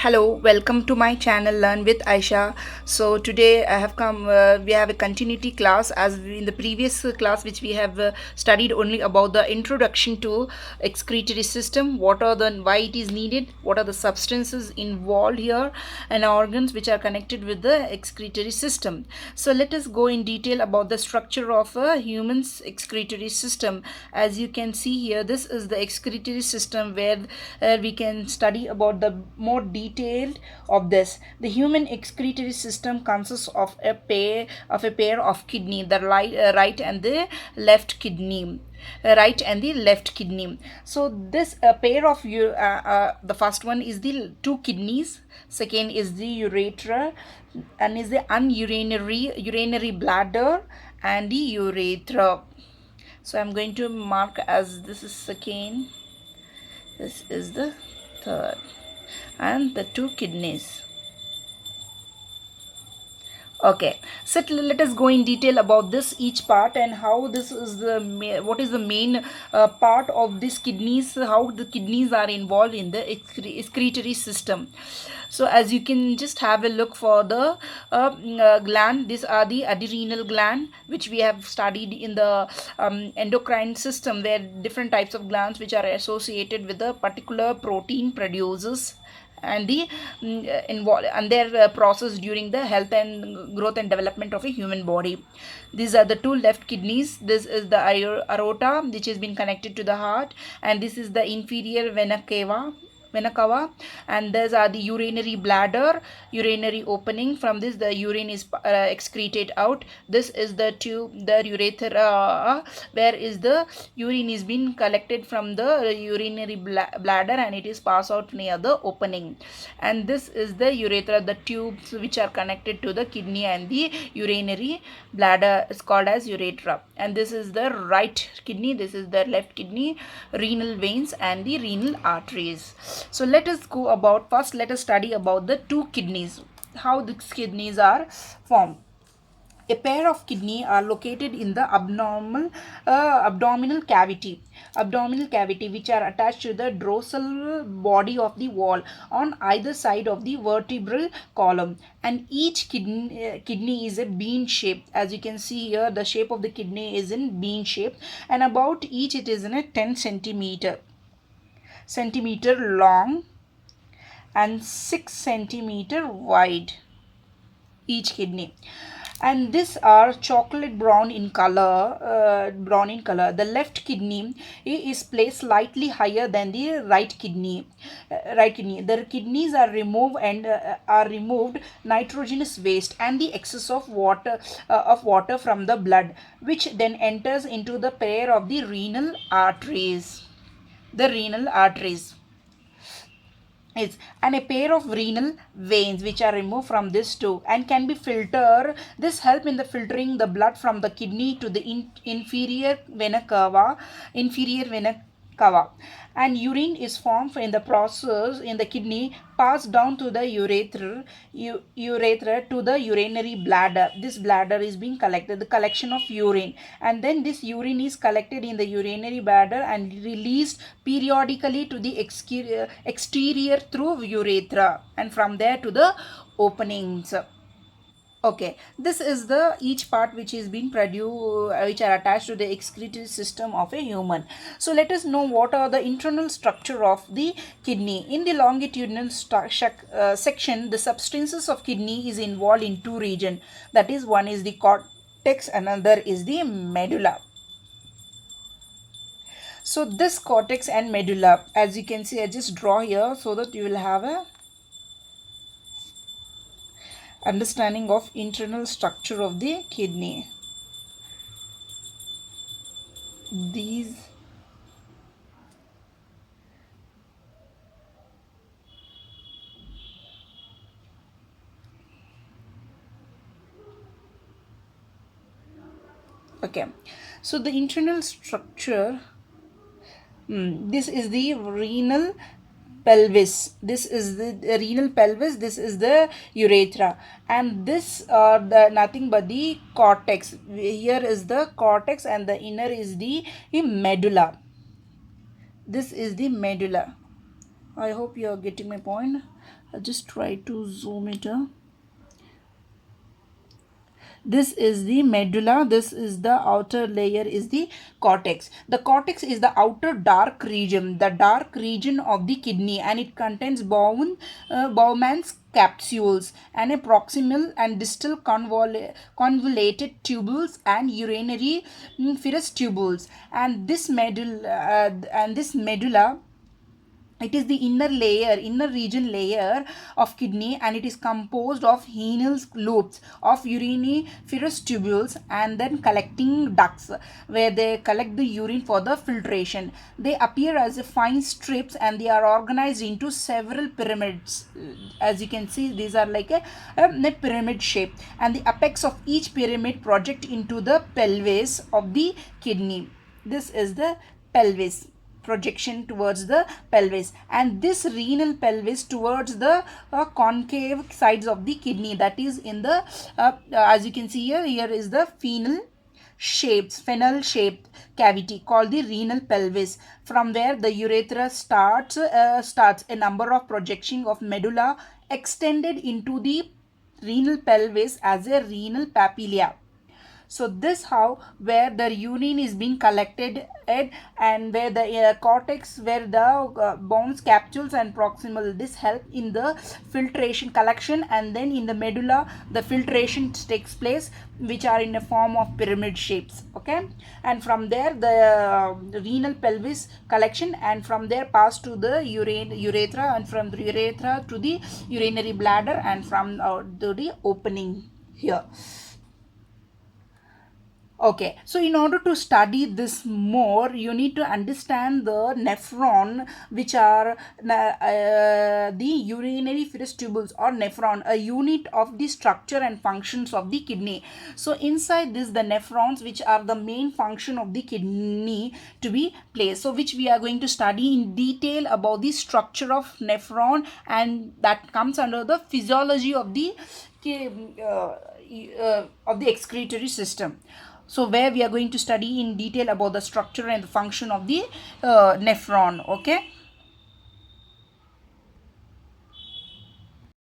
Hello, welcome to my channel Learn with Aisha. So today I have come, we have a continuity class as in the previous class which we have studied only about the introduction to excretory system, what are the, why it is needed, what are the substances involved here and organs which are connected with the excretory system. So let us go in detail about the structure of a human's excretory system. As you can see here, this is the excretory system where we can study about the more detailed of this. The human excretory system consists of a pair of kidney, the right and the left kidney. Right and the left kidney. So this pair of the first one is the two kidneys, second is the urethra, and is the urinary bladder and the urethra. So I'm going to mark as this is second, this is the third, and the two kidneys. Okay, so let us go in detail about this each part and how this is the what is the main part of these kidneys, how the kidneys are involved in the excretory system. So as you can just have a look for the gland, these are the adrenal gland which we have studied in the endocrine system, where different types of glands which are associated with a particular protein produces and the involve and their process during the health and growth and development of a human body. These are the two left kidneys. This is the aorta which has been connected to the heart, and this is the inferior vena cava, and these are the urinary bladder, urinary opening. From this the urine is excreted out. This is the tube, the urethra, where is the urine is being collected from the urinary bladder and it is passed out near the opening. And this is the urethra, the tubes which are connected to the kidney and the urinary bladder is called as urethra. And this is the right kidney, this is the left kidney, renal veins and the renal arteries. So let us go about, first let us study about the two kidneys, how these kidneys are formed. A pair of kidney are located in the abdominal cavity which are attached to the dorsal body of the wall on either side of the vertebral column, and each kidney is a bean shape. As you can see here, the shape of the kidney is in bean shape, and about each it is in a 10 centimeter long and 6 centimeter wide, each kidney. And these are chocolate brown in color. The left kidney is placed slightly higher than the right kidney. The kidneys are removed nitrogenous waste and the excess of water from the blood, which then enters into the pair of the renal arteries. Is and a pair of renal veins which are removed from this too and can be filtered. This help in the filtering the blood from the kidney to the inferior vena cava, and urine is formed in the process in the kidney, passed down to the urethra to the urinary bladder. This bladder is being collected, the collection of urine, and then this urine is collected in the urinary bladder and released periodically to the exterior through urethra, and from there to the openings. Okay, this is the each part which is being produced, which are attached to the excretory system of a human. So let us know what are the internal structure of the kidney. In the longitudinal section, the substances of kidney is involved in two regions. That is, one is the cortex, another is the medulla. So this cortex and medulla, as you can see, I just draw here so that you will have a understanding of internal structure of the kidney. These okay, so the internal structure, this is the renal pelvis, this is the renal pelvis, this is the urethra, and this are the nothing but the cortex. Here is the cortex and the inner is the medulla. This is the medulla. I hope you are getting my point. I'll just try to zoom it up. This is the medulla, this is the outer layer is the cortex. The cortex is the outer dark region, the dark region of the kidney, and it contains Bowman's capsules and a proximal and distal convoluted tubules and urinary ferrous tubules. And this medulla, it is the inner region layer of kidney, and it is composed of renal lobes of urinary ferrous tubules and then collecting ducts where they collect the urine for the filtration. They appear as a fine strips and they are organized into several pyramids. As you can see, these are like a pyramid shape, and the apex of each pyramid project into the pelvis of the kidney. This is the pelvis, projection towards the pelvis, and this renal pelvis towards the concave sides of the kidney, that is in the as you can see here is the fennel shaped cavity called the renal pelvis, from where the urethra starts a number of projection of medulla extended into the renal pelvis as a renal papilla. So this how where the urine is being collected at, and where the cortex, where the bones capsules and proximal, this help in the filtration collection, and then in the medulla the filtration takes place, which are in a form of pyramid shapes. Okay, and from there the renal pelvis collection, and from there pass to the urethra, and from the urethra to the urinary bladder, and from to the opening here. Okay, so in order to study this more, you need to understand the nephron, which are the urinary ferrous tubules, or nephron, a unit of the structure and functions of the kidney. So inside this, the nephrons, which are the main function of the kidney to be placed. So which we are going to study in detail about the structure of nephron, and that comes under the physiology of the excretory system. So where we are going to study in detail about the structure and the function of the nephron. Okay.